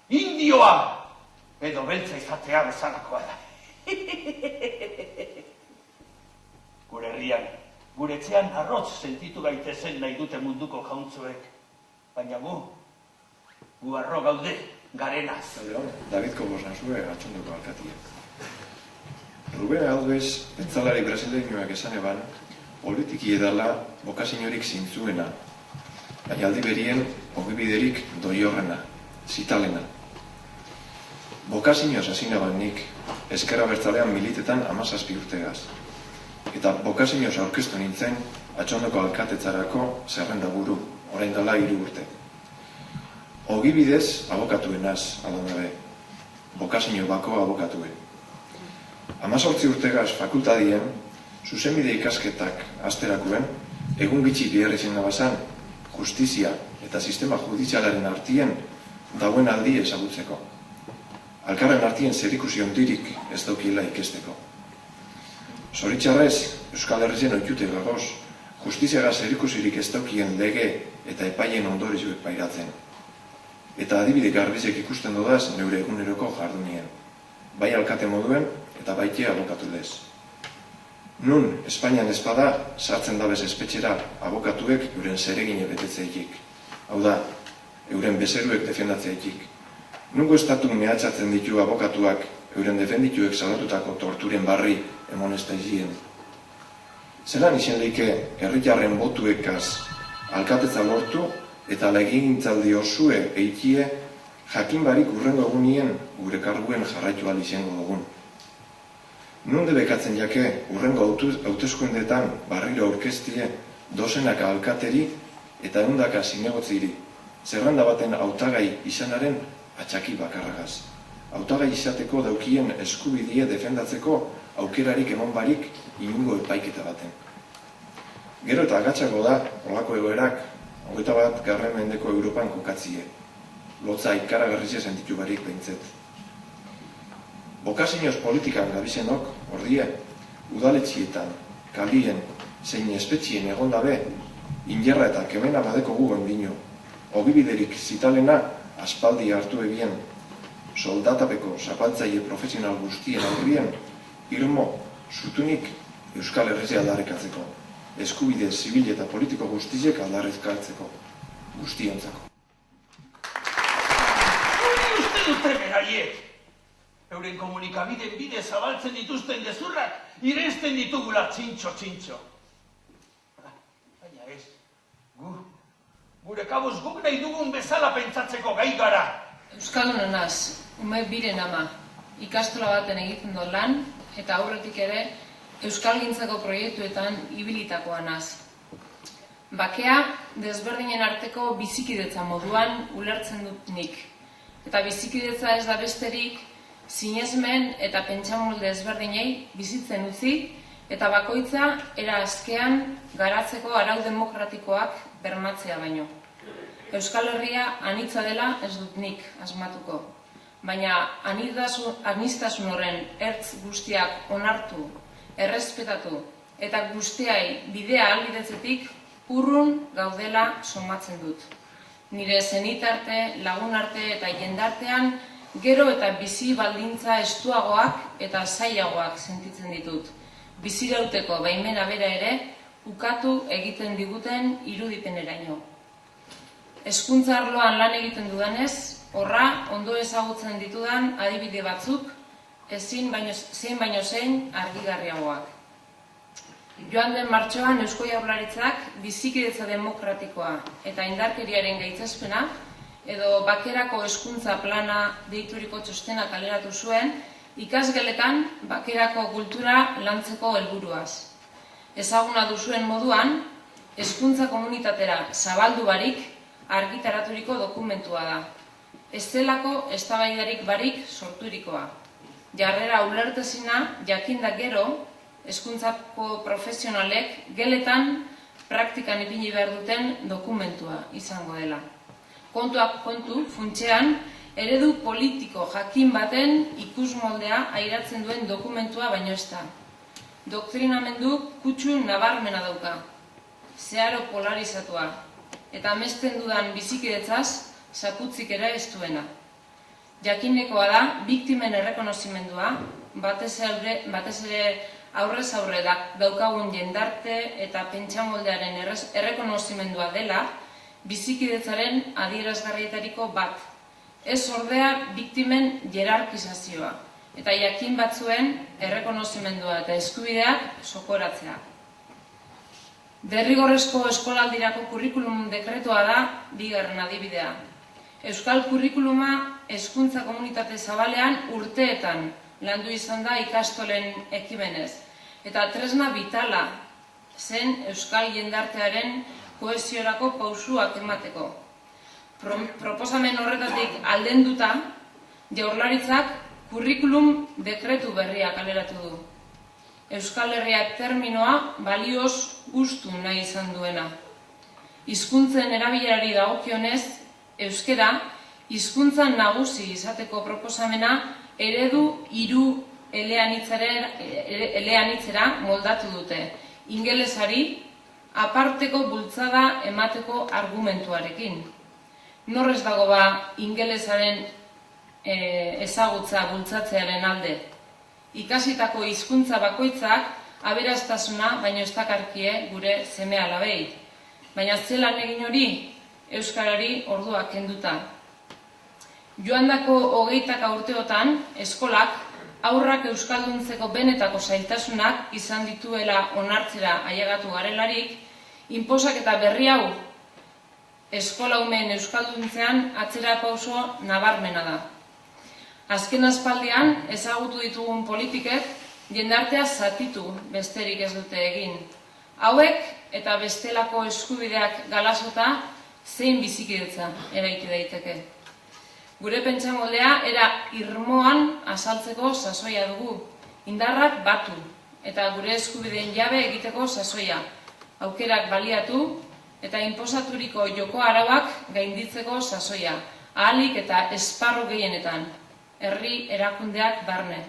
indioa edo beltza izatea bezalakoa da. Gure herrian, gure etxean arrotz sentitu gaitezen nahi dute munduko jauntzuek, baina gu arro gaude garenaz. David Kobosnazue atxondoko alkatia. Ruben Alves, pentzalari brasileñoak esan eban, politiki edala bokazinorik zintzuena, baina aldi berien ogibiderik doiorrena, zitalena. Bokazinoz hasina ban nik, ezkerra bertzalean militetan 17 urtegaz. Eta bokazinoz aurkeztu nintzen, atxondoko alkatetzarako zerrenda buru, orain dela 3 urte. Ogibidez abokatuenaz, alondabe, bokazino bako abokatuen. 18 urtegaz fakultadien, zuzenbide ikasketak asterakuen, egun gitxi behar izan nabazan, justizia eta sistema judizialaren artien dauen aldi ezagutzeko. Alkarren artien zerikusi ondirik ez daukiela ikesteko. Zoritxarrez, Euskal Herrien oitute gagoz, justiziaga zerikusirik ez daukien lege eta epaien ondorizuek pairatzen. Eta adibide garbizek ikusten dodaz neure eguneroko jardunien, bai alkate moduen eta baite abokatu lez. Nun, Espainian espada, sartzen dabez espetxera abokatuek euren zeregine betetzeikik. Hau da, euren bezeruek defendatzeikik. Nungo estatu mehatxatzen ditu abokatuak euren defendituek salatutako torturen barri emonestaizien. Zelan izen leike herritarren botuekaz alkatetza lortu eta legegintzaldi osue eikie jakin barik urrengo egunien gure karguen jarraitu ahal izango dugun. Nunde bekatzen jake urrengo hauteskundeetan barriro aurkeztie dozenaka alkateri eta ehundaka zinegotziri, zerrenda baten hautagai izanaren atxaki bakarragaz. Hautagai izateko daukien eskubidie defendatzeko aukerarik emon barik inungo epaiketa baten. Gero eta agatxako da, olako egoerak, 21. mendeko Europan kokatzie. Lotza ikaragarrize sentitu barik behintzet. Bokazinoz politikan gabizenok, ordie, udaletxietan, kalien, zein espetxien egondabe, injerra eta kemena badeko guen bino, ogibiderik zitalena aspaldi hartu egien, soldatapeko zapaltzaile profesional guztien aurrien, irmo, zutunik Euskal Herria aldarrikatzeko, eskubide zibil eta politiko guztiek aldarrikatzeko, guztiontzako. Hori uste dute beraiek! Euren komunikabideen bide zabaltzen dituzten gezurrak irenzten ditugula txintxo. Baina ez, gure kabuz guk nahi dugun bezala pentsatzeko gai gara. Euskalduna naz, ume biren ama, ikastola baten egiten do lan, eta aurretik ere euskalgintzako proiektuetan ibilitakoa naz. Bakea desberdinen arteko bizikidetza moduan ulertzen dut nik. Eta bizikidetza ez da besterik, sinesmen eta pentsamolde ezberdinei bizitzen utzi eta bakoitza era askean garatzeko arau demokratikoak bermatzea baino. Euskal Herria anitza dela ez dut nik asmatuko, baina aniztasun horren ertz guztiak onartu, errespetatu eta guztiai bidea ahalbidetzetik urrun gaudela somatzen dut. Nire zenitarte, lagunarte eta jendartean gero eta bizi baldintza estuagoak eta zailagoak sentitzen ditut. Bizirauteko baimena bera ere ukatu egiten diguten irudipeneraino. Hezkuntza arloan lan egiten dudanez, horra ondo ezagutzen ditudan adibide batzuk, zein baino zein argigarriagoak. Joan den martxoan Eusko Jaurlaritzak bizikidetza demokratikoa eta indarkeriaren gaitzespena edo bakerako hezkuntza plana deituriko txostena kaleratu zuen, ikasgeletan bakerako kultura lantzeko helburuaz. Ezaguna duzuen moduan, hezkuntza komunitatera zabaldu barik argitaraturiko dokumentua da. Ez zelako eztabaidarik barik sorturikoa. Jarrera ulertezina jakinda gero, hezkuntzako profesionalek geletan praktikan ipini behar duten dokumentua izango dela. Kontuak kontu, funtsean, eredu politiko jakin baten ikusmoldea airatzen duen dokumentua baino ez da. Doktrinamendu kutsu nabarmena dauka, zeharo polarizatua, eta amesten dudan bizikidetzaz zaputzik ere ez duena. Jakinekoa da, biktimen errekonozimendua, batez ere aurrez aurre daukagun jendarte eta pentsamoldearen errekonozimendua dela, bizikidetzaren adierazgarrietariko bat. Ez ordea biktimen jerarkizazioa, eta jakin batzuen errekonozimendua eta eskubideak sokoratzea. Derrigorrezko eskolaldirako kurrikulum dekretua da bigarren adibidea. Euskal kurrikuluma hezkuntza komunitate zabalean urteetan landu izan da ikastolen ekimenez, eta tresna vitala zen euskal jendartearen kohesiorako pausuak emateko. Proposamen horretatik aldenduta, Jaurlaritzak kurrikulum dekretu berria kaleratu du. Euskal Herriak terminoa balioz hustu nahi izan duena. Hizkuntzen erabilerari dagokionez, euskera hizkuntza nagusi izateko proposamena eredu 3 eleanitzera moldatu dute. Ingelesari aparteko bultzada emateko argumentuarekin. Norrez dago ba ingelesaren ezagutza bultzatzearen alde. Ikasitako hizkuntza bakoitzak aberastasuna baino ez dakarkie gure seme-alabei. Baina zelan egin hori euskarari orduak kenduta. Joandako 20 urteotan eskolak haurrak euskalduntzeko benetako zailtasunak izan dituela onartzera ailegatu garelarik, inposaketa berri hau eskola umeen euskalduntzean atzera pauso nabarmena da. Azken aspaldian ezagutu ditugun politikek jendartea zatitu besterik ez dute egin. Hauek eta bestelako eskubideak galasota zein bizikidetza eraiki daiteke. Gure pentsamoldea era irmoan azaltzeko sasoia dugu, indarrak batu eta gure eskubideen jabe egiteko sasoia, aukerak baliatu eta inposaturiko joko arauak gainditzeko sasoia, ahalik eta esparru gehienetan, herri erakundeak barne.